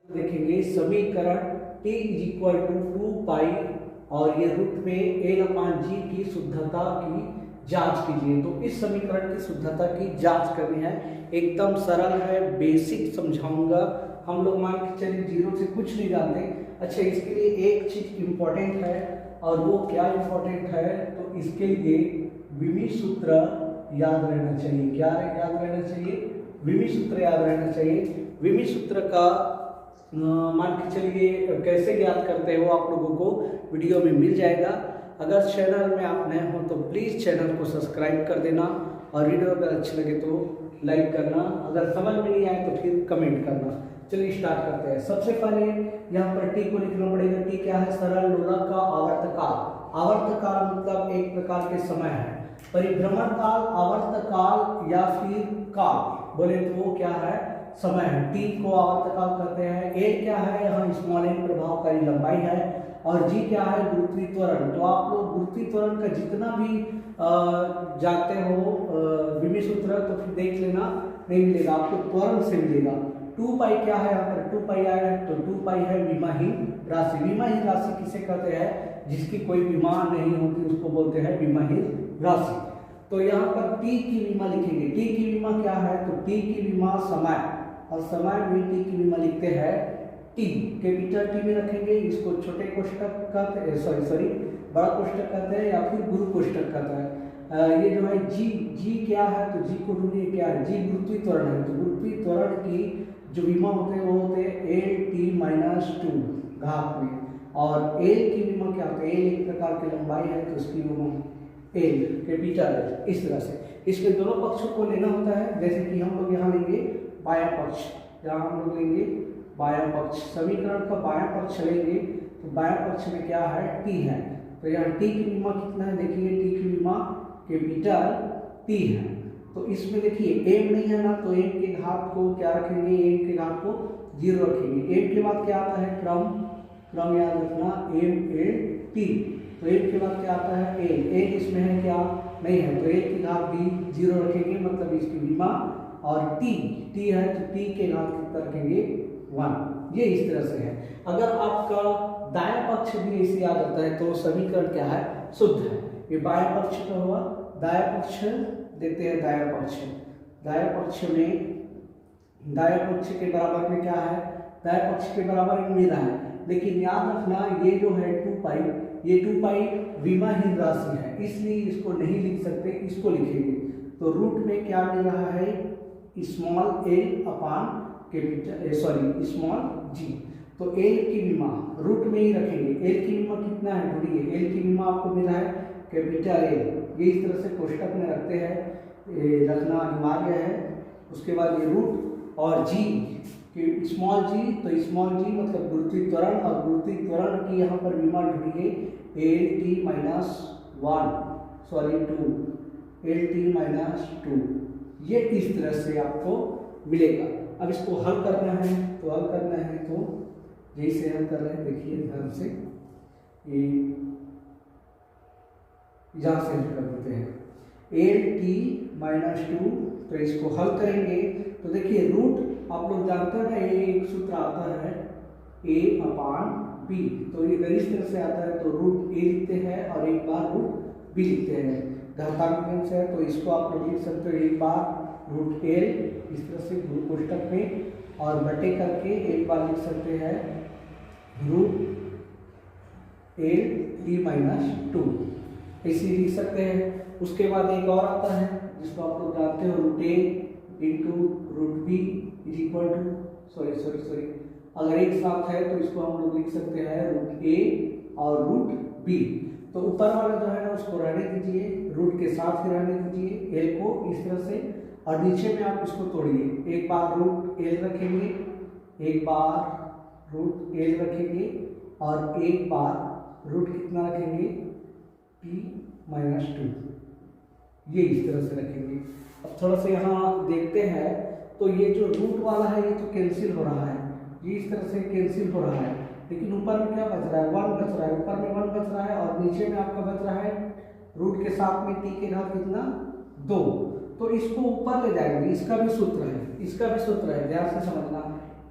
देखेंगे समीकरण t is equal to 2 पाई और ये रूट में एल अपान जी की शुद्धता की जांच कीजिए। तो इस समीकरण की शुद्धता की जांच करनी है, एकदम सरल है, बेसिक समझाऊंगा। हम लोग मान के चलिए जीरो से कुछ नहीं जानते। अच्छा, इसके लिए एक चीज इंपॉर्टेंट है, और वो क्या इंपॉर्टेंट है, तो इसके लिए विमी सूत्र याद रहना चाहिए। क्या याद रहना चाहिए? विमी सूत्र याद रहना चाहिए। विमी सूत्र का मान के चलिए कैसे ज्ञात करते हो आप लोगों को वीडियो में मिल जाएगा। अगर चैनल में आप नए हो तो प्लीज़ चैनल को सब्सक्राइब कर देना, और वीडियो अगर अच्छी लगे तो लाइक करना, अगर समझ में नहीं आए तो फिर कमेंट करना। चलिए स्टार्ट करते हैं। सबसे पहले यहाँ पर टी को लिखना पड़ेगा। टी क्या है? सरल लोलक का आवर्तकाल। आवर्तकाल मतलब एक प्रकार के समय है। परिभ्रमण काल, आवर्तकाल या फिर काल बोले तो वो क्या है? समय है। टी को आवर्तकाल कहते हैं। ए क्या है? यहाँ स्मॉल एन प्रभावकारी लंबाई है। और जी क्या है? गुरुत्वीय त्वरण। तो आप लोग गुरुत्वीय त्वरण का जितना भी जानते हो विमी सूत्र, तो फिर देख लेना, नहीं मिलेगा आपको, त्वरण से मिलेगा। 2 पाई क्या है? यहाँ पर 2 पाई आया है, तो 2 पाई है विमाहीन राशि। विमाहीन राशि किसे कहते हैं? जिसकी कोई विमा नहीं होती उसको बोलते हैं विमाहीन राशि। तो यहाँ पर टी की विमा लिखेंगे। टी की विमा क्या है? तो टी की विमा समय, और समय में टी की विमा लिखते हैं टी, कैपिटल टी में रखेंगे। इसको छोटे कोष्ठक कहते हैं, सॉरी बड़ा कोष्ठक कहते हैं, या फिर गुरु कोष्ठक कहते हैं। ये जो है जी क्या है? तो जी को ढूंढिए, क्या है? जी गुरुत्वीय त्वरण है। तो गुरुत्वीय त्वरण की जो विमा होते हैं वो होते हैं एल टी माइनस 2 घात में। और एल की विमा क्या होती है? एल एक प्रकार की लंबाई है, तो उसकी विमा एल कैपिटल, इस तरह से। इसके दोनों पक्षों को लेना होता है। जैसे कि हम लोग यहाँ लेंगे बायां पक्ष, यहाँ हम लोग लेंगे बायां पक्ष। समीकरण का बायां पक्ष लेंगे तो बायां पक्ष में क्या है? टी है। तो यहाँ टी की विमा कितना है? देखिए टी की विमा कैपिटल टी है। तो इसमें देखिए एम नहीं है ना, तो एम के घात को क्या रखेंगे? एम के घात को 0 रखेंगे। एम के बाद क्या आता है? क्रम याद रखना, एम ए टी। तो एम के बाद क्या आता है? एल। एल इसमें है क्या? नहीं है, तो एल की घात भी 0 रखेंगे, मतलब इसकी विमा। और टी है तो टी के घात कितना रखेंगे? 1। ये इस तरह से है। अगर आपका दायां पक्ष भी ऐसे आ जाता है तो समीकरण क्या है? शुद्ध है। ये बायां पक्ष का हुआ, दायां पक्ष देते हैं। दायां पक्ष के बराबर में क्या है? दायां पक्ष के बराबर में मिला है। लेकिन याद रखना, ये जो है 2 पाई, ये 2 पाई विमाहीन राशि है, इसलिए इसको नहीं लिख सकते, इसको लिखेंगे। तो रूट में क्या मिल रहा है? स्मॉल एल अपान कैपिटल स्मॉल जी। तो एल की विमा रूट में ही रखेंगे। एल की विमा कितना है? ढूंढिए। एल की विमा आपको मिला है कैपिटल एल। ये इस तरह से कोष्ठक में रखते हैं, रखना अनिवार्य है। उसके बाद ये रूट और जी कि स्मॉल जी, तो स्मॉल जी मतलब गुरुत्वीय त्वरण, और गुरुत्वीय त्वरण की यहाँ पर विमा ढूंढिए L T minus 2, L T minus 2। ये इस तरह से आपको मिलेगा। अब इसको हल करना है, तो जैसे हल कर रहे हैं देखिए ध्यान से, ये यहाँ से हल कर देते हैं एल टी माइनस 2। तो इसको हल करेंगे तो देखिए रूट आप लोग जानते हैं ना, ये एक सूत्र आता है ए अपान बी। तो ये अगर इस तरह से आता है तो रूट ए लिखते हैं और एक बार रूट बी लिखते हैं, घातांक नियम से है। तो इसको आप लोग लिख सकते हो एक बार रूट एल इस तरह से गुरु कोष्ठक में, और बटे करके एक बार लिख सकते हैं रूट एल टी माइनस 2, ऐसे लिख सकते हैं। उसके बाद एक और आता है जिसको आप लोग जानते हो, root A into root B is equal to sorry अगर एक साथ है तो इसको हम लोग लिख सकते हैं रूट ए और रूट बी। तो ऊपर वाला जो है ना उसको रहने दीजिए, रूट के साथ ही रहने दीजिए एल को इस तरह से, और नीचे में आप इसको तोड़िए। एक बार रूट एल रखेंगे, एक बार रूट एल रखेंगे, और एक बार रूट कितना रखेंगे? T minus 2। ये इस तरह से रखेंगे। अब थोड़ा सा यहाँ देखते हैं, तो ये जो रूट वाला है ये तो कैंसिल हो रहा है, ये इस तरह से कैंसिल हो रहा है। लेकिन ऊपर में क्या बच रहा है? 1 बच रहा है। ऊपर में 1 बच रहा है और नीचे में आपका बच रहा है रूट के साथ में टी के घात कितना? 2। तो इसको ऊपर ले जाएंगे। इसका भी सूत्र है, ध्यान से समझना।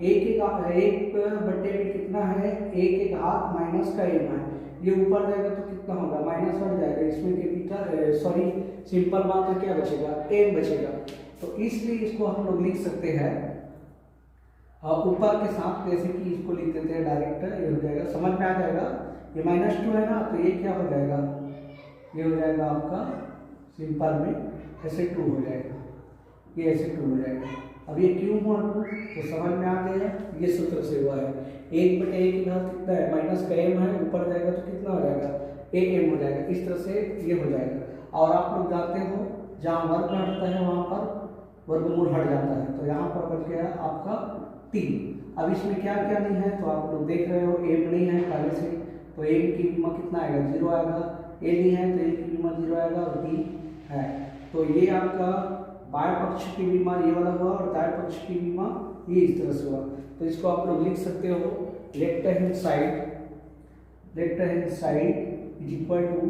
एक बटे में कितना है, a के घात माइनस का m है, ये ऊपर जाएगा तो कितना होगा, माइनस हट जाएगा, इसमें कैपिटल सॉरी सिंपल बात में क्या बचेगा, m बचेगा। तो इसलिए इसको हम लोग लिख सकते हैं ऊपर के साथ, जैसे कि इसको लिख देते हैं डायरेक्ट, ये हो जाएगा, समझ में आ जाएगा। ये -2 है ना, तो ये क्या हो जाएगा, ये हो जाएगा आपका सिंपल में ऐसे 2 हो जाएगा, ये ऐसे 2 हो जाएगा। अब ये क्यों हुआ 2, तो समझ में आ गया, ये सूत्र से हुआ है। 1/a की घात कितना है, माइनस का m है, ऊपर जाएगा तो कितना हो जाएगा, am हो जाएगा। इस तरह से ये हो जाएगा। और आप लोग जानते हो जहाँ वर्ग हटता है वहाँ पर वर्गमूल हट जाता है, तो यहाँ पर बच गया आपका 3। अब इसमें क्या क्या नहीं है, तो आप लोग देख रहे हो m नहीं है पहले से, तो m की विमा कितना आएगा, 0 आएगा, a नहीं है तो a की विमा 0 आएगा, और b है। तो ये आपका बाएं पक्ष की विमा ये वाला हुआ, और दाएं पक्ष की विमा ये इस तरह से हुआ। तो इसको आप लोग लिख सकते हो left hand side is equal to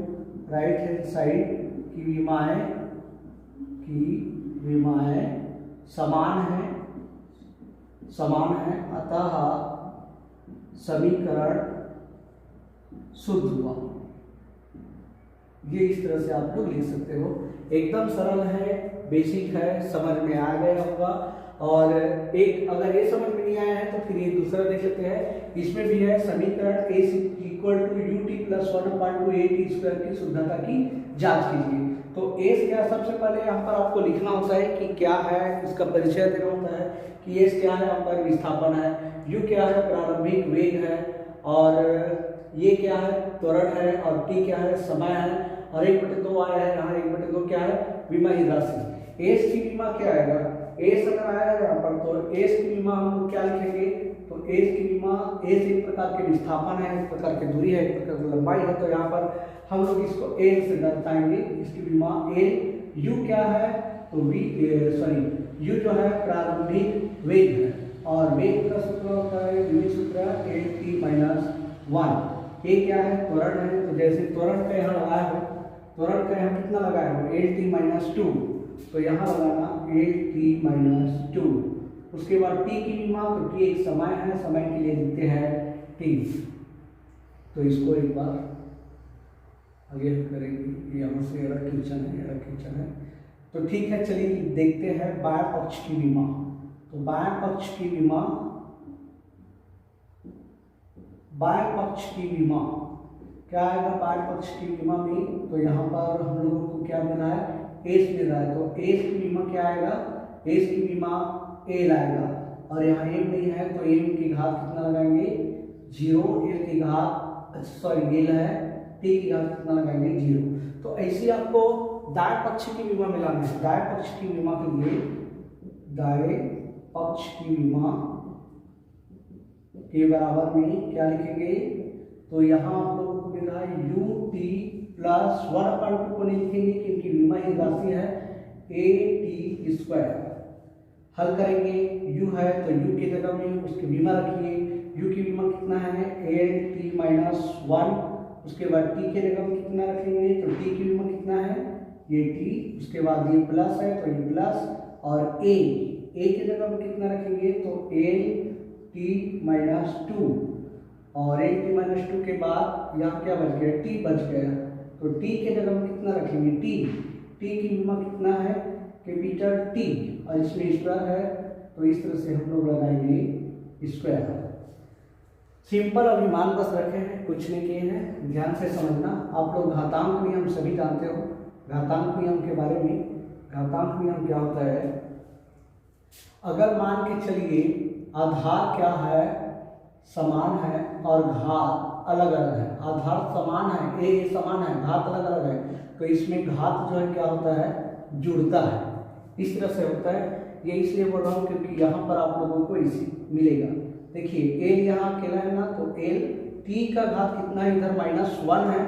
right hand side की विमाएं समान है, अतः समीकरण शुद्ध हुआ। ये इस तरह से आप लोग लिख सकते हो, एकदम सरल है, बेसिक है, समझ में आ गया होगा। और एक अगर ये समझ में नहीं आया है तो फिर ये दूसरा देख लेते हैं, इसमें भी है समीकरण a equal to ut plus 1/2at² की शुद्धता की जांच कीजिए। तो a क्या, सबसे पहले यहाँ पर आपको लिखना होता है कि क्या है, इसका परिचय देना होता है कि s क्या है, आपका विस्थापन है, u क्या है, प्रारंभिक वेग है, और ये क्या है, त्वरण है, और t क्या है, समय है, और 1/2 आया है, यहाँ 1/2 क्या है, विमाहीन राशि। s की विमा क्या आएगा, s अगर आया है यहाँ पर, तो s की विमा हम लोग क्या लिखेंगे, तो s की विमा, s एक प्रकार के विस्थापन है, एक प्रकार की दूरी है, एक प्रकार की लंबाई है, तो यहाँ पर हम लोग इसको l से दर्शाएंगे, इसकी विमा l। u क्या है, तो u जो है प्रारंभिक वेग है, और वेग का सूत्र होता है द्विमीय सूत्र L t - 1। ये क्या है, त्वरण है, तो जैसे त्वरण का यहाँ लगाया हो, त्वरण का यहाँ कितना लगाया हो, L t - 2, तो यहाँ लगाना L t - 2। उसके बाद t की विमा, तो t एक समय है, समय के लिए लिखते हैं t। तो इसको एक बार आगे करेंगे, यहाँ से एरर खींचन है, तो ठीक है, चलिए देखते हैं बाएं पक्ष की विमा। तो बाएं पक्ष की विमा क्या आएगा, बाएं पक्ष की विमा में, तो यहाँ पर हम लोगों को क्या मिला है, एस मिल रहा है, तो एस की विमा क्या आएगा, एस की विमा एल आएगा, और यहाँ एम नहीं है तो एम की घात कितना लगाएंगे, 0, एल की घात सॉरी एल है, टी की घात कितना लगाएंगे, 0। तो ऐसे आपको दाएं पक्ष की विमा मिलाना है। दाएं पक्ष की विमा के लिए दाएं पक्ष की विमा के बराबर में क्या लिखेंगे, तो यहाँ आप लोगों को मिल रहा है ut प्लस 1/2 को नहीं लिखेंगे क्योंकि विमा ही राशि है at²। हल करेंगे, u है तो u की जगह में उसकी विमा रखिए, u की विमा कितना है, L t - 1। उसके बाद t के जगह में कितना रखेंगे, तो t की विमा कितना है, ये t, उसके बाद ये प्लस है तो ये प्लस, और a की जगह में कितना रखेंगे, तो L t - 2, और L t - 2 के बाद यहाँ क्या बच गया, t बच गया, तो t के जगह में कितना रखेंगे, t की विमा कितना है, कैपिटल T, और इसमें स्क्वायर है, तो इस तरह से हम लोग लगाएंगे स्क्वायर। सिंपल अभिमान बस रखे हैं, कुछ नहीं किए हैं, ध्यान से समझना। आप लोग घातांक नियम सभी जानते हो, घातांक नियम के बारे में। घातांक नियम क्या होता है, अगर मान के चलिए आधार क्या है, समान है, और घात अलग अलग है, आधार समान है, ए समान है, घात अलग अलग है, तो इसमें घात जो है क्या होता है, जुड़ता है, इस तरह से होता है। ये इसलिए बोल रहा हूँ क्योंकि यहाँ पर आप लोगों को इसी मिलेगा। देखिए एल यहाँ अकेला है ना, तो एल टी का घात कितना है, इधर -1 है,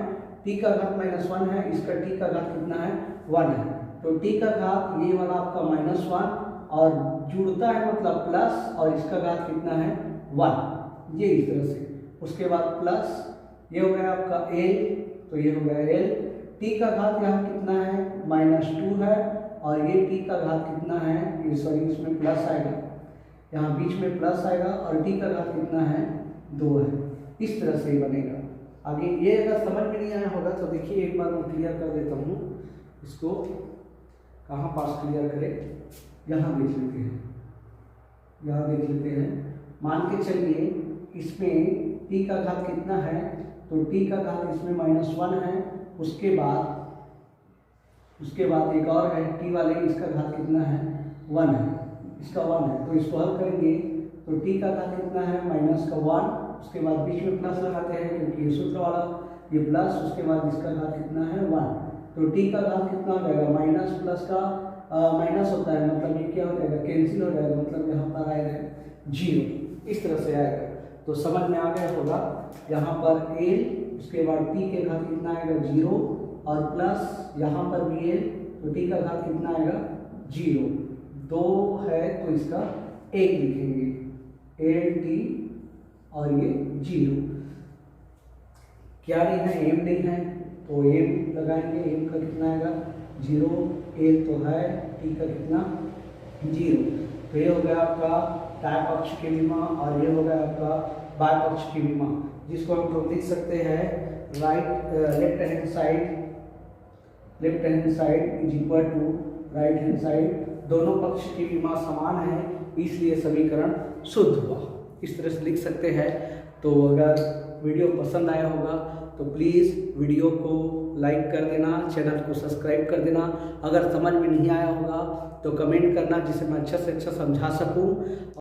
टी का घात -1 है, इसका टी का घात कितना है, 1 है, तो टी का घात ये वाला आपका -1, और जुड़ता है मतलब प्लस, और इसका घात कितना है, 1, ये इस तरह से। उसके बाद प्लस ये हो गया आपका एल, तो ये हो गया एल, टी का घात यहाँ कितना है, -2 है, और ये टी का घात कितना है, ये सॉरी इसमें प्लस आएगा, यहाँ बीच में प्लस आएगा और टी का घात कितना है 2 है। इस तरह से बनेगा। आगे ये अगर समझ में नहीं आया होगा तो देखिए एक बार मैं क्लियर कर देता हूँ इसको। कहाँ पास क्लियर करें, यहाँ देख लेते हैं, यहाँ देख लेते हैं। मान के चलिए इसमें टी का घात कितना है, तो टी का घात इसमें -1 है। उसके बाद एक और है टी वाले, इसका घात कितना है 1 है, इसका 1 है। तो इसको हल करेंगे तो टी का घात कितना है -1, उसके बाद बीच में प्लस लगाते हैं क्योंकि ये सूत्र वाला, ये प्लस, उसके बाद इसका घात कितना है 1। तो टी का घात कितना हो जाएगा, माइनस प्लस का माइनस होता है, मतलब ये क्या हो जाएगा, कैंसिल हो जाएगा, मतलब यहाँ पर आएगा 0। इस तरह से आएगा। तो समझ में आ गया होगा। यहाँ पर एल, उसके बाद टी के घात कितना आएगा 0 और प्लस यहाँ पर भी एल, तो टी का घात कितना आएगा 0। 2 है तो इसका 1 लिखेंगे, एल टी और ये 0। क्या नहीं है, एम नहीं है तो एम लगाएंगे। एम का कितना आएगा 0, एल तो है, टी का कितना 0। तो ये हो गया आपका दाएं पक्ष की विमा और ये हो गया आपका बाएं पक्ष की विमा, जिसको हम लोग लिख सकते हैं left hand side is equal to right hand side. दोनों पक्ष की विमा समान है, इसलिए समीकरण शुद्ध हुआ। इस तरह से लिख सकते हैं। तो अगर वीडियो पसंद आया होगा तो प्लीज़ वीडियो को लाइक कर देना, चैनल को सब्सक्राइब कर देना। अगर समझ में नहीं आया होगा तो कमेंट करना, जिसे मैं अच्छा से अच्छा समझा सकूं।